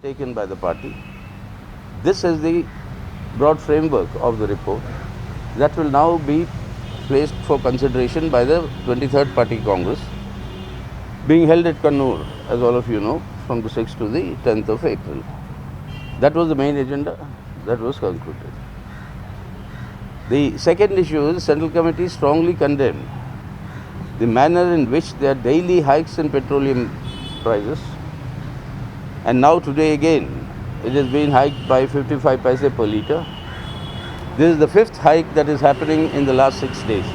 taken by the party. This is the broad framework of the report that will now be placed for consideration by the 23rd Party Congress, being held at Kannur, as all of you know, from the 6th to the 10th of April. That was the main agenda that was concluded. The second issue is Central Committee strongly condemned the manner in which there are daily hikes in petroleum prices, and now today again it has been hiked by 55 paise per litre. This is the fifth hike that is happening in the last 6 days.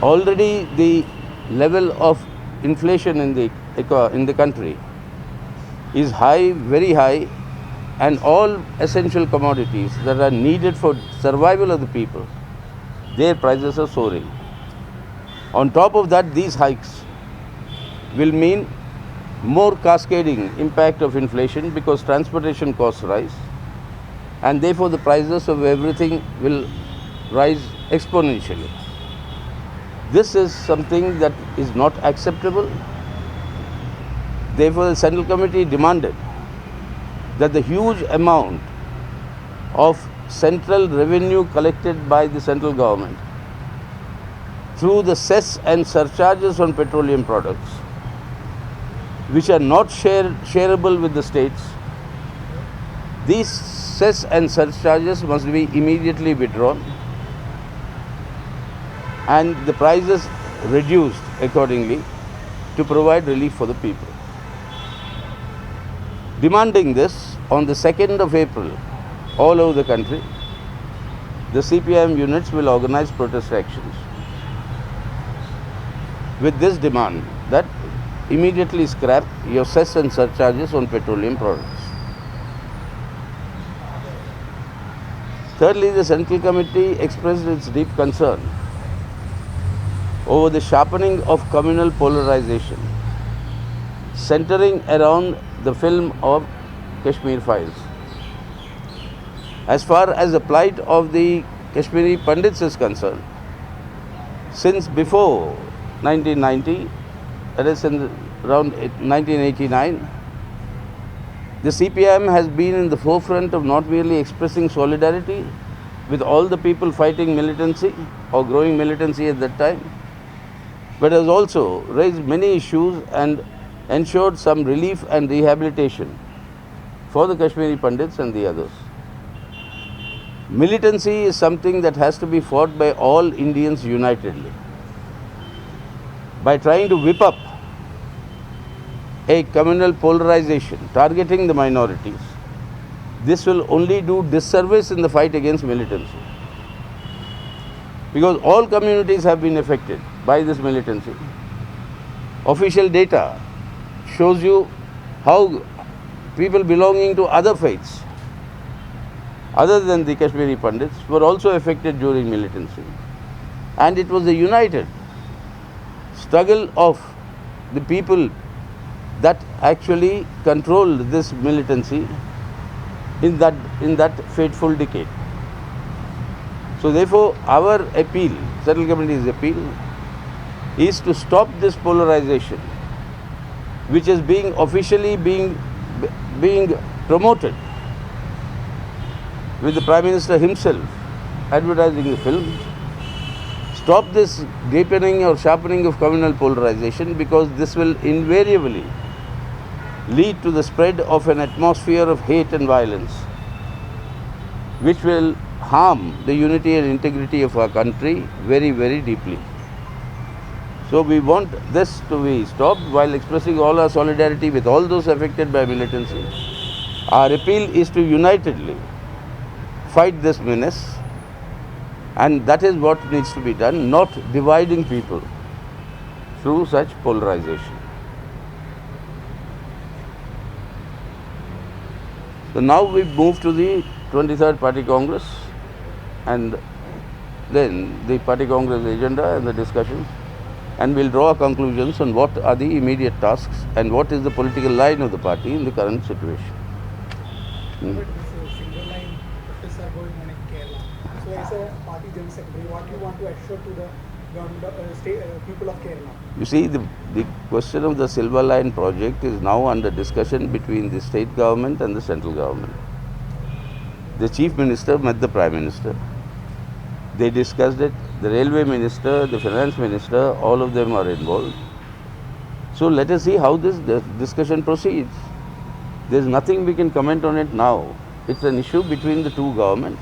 Already the level of inflation in the country is high, very high, and all essential commodities that are needed for survival of the people, their prices are soaring. On top of that, these hikes will mean more cascading impact of inflation because transportation costs rise, and therefore the prices of everything will rise exponentially. This is something that is not acceptable. Therefore, the Central Committee demanded that the huge amount of central revenue collected by the central government through the cess and surcharges on petroleum products, which are not shareable with the states, these cess and surcharges must be immediately withdrawn and the prices reduced accordingly to provide relief for the people. Demanding this, on the 2nd of April, all over the country, the CPIM units will organize protest actions with this demand that immediately scrap your cess and surcharges on petroleum products. Thirdly, the Central Committee expressed its deep concern over the sharpening of communal polarization, centering around the film of Kashmir Files. As far as the plight of the Kashmiri Pandits is concerned, since before 1990, that is around 1989, the CPIM has been in the forefront of not merely expressing solidarity with all the people fighting militancy or growing militancy at that time, but has also raised many issues and ensured some relief and rehabilitation for the Kashmiri Pandits and the others. Militancy is something that has to be fought by all Indians unitedly. By trying to whip up a communal polarization targeting the minorities, this will only do disservice in the fight against militancy. Because all communities have been affected by this militancy. Official data shows you how people belonging to other faiths, other than the Kashmiri Pandits, were also affected during militancy. And it was a united struggle of the people that actually controlled this militancy in that fateful decade. So therefore, our appeal, Central Committee's appeal, is to stop this polarization, which is officially being promoted, with the Prime Minister himself advertising the film. Stop this deepening or sharpening of communal polarization, because this will invariably lead to the spread of an atmosphere of hate and violence, which will harm the unity and integrity of our country very, very deeply. So we want this to be stopped while expressing all our solidarity with all those affected by militancy. Our appeal is to unitedly fight this menace, and that is what needs to be done, not dividing people through such polarization. So now we move to the 23rd Party Congress, and then the Party Congress agenda and the discussions, and we'll draw conclusions on what are the immediate tasks and what is the political line of the party in the current situation. But single line protests are going on in Kerala. So as a party general secretary, what you want to assure to the people of Kerala? You see, the question of the Silver Line project is now under discussion between the state government and the central government. The chief minister met the prime minister. They discussed it. The railway minister, the finance minister, all of them are involved. So let us see how this discussion proceeds. There is nothing we can comment on it now. It's an issue between the two governments.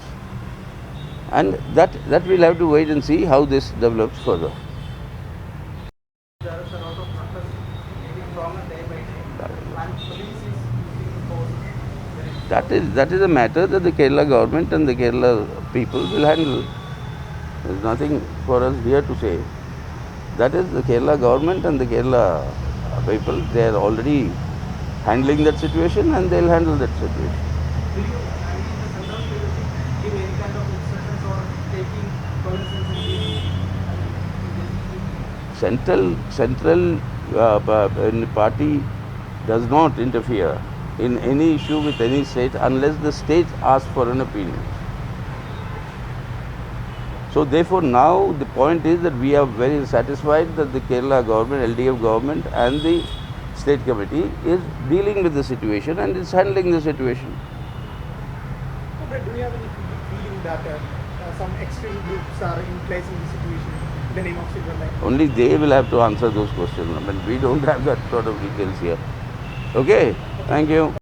And that we'll have to wait and see how this develops further. There is a lot of protest getting stronger day by day, and police is using force. That is a matter that the Kerala government and the Kerala people will handle. There's nothing for us here to say. That is the Kerala government and the Kerala people. They are already handling that situation and they'll handle that situation. Do you, I mean, the central leadership give any kind of instructions or taking cognizance Central party does not interfere in any issue with any state unless the state asks for an opinion. So therefore now the point is that we are very satisfied that the Kerala government, LDF government and the state committee is dealing with the situation and is handling the situation. But do you have any feeling that some extreme groups are in place in this situation in the name of Silver Line? Only they will have to answer those questions. I mean, we don't have that sort of details here. Okay, thank you.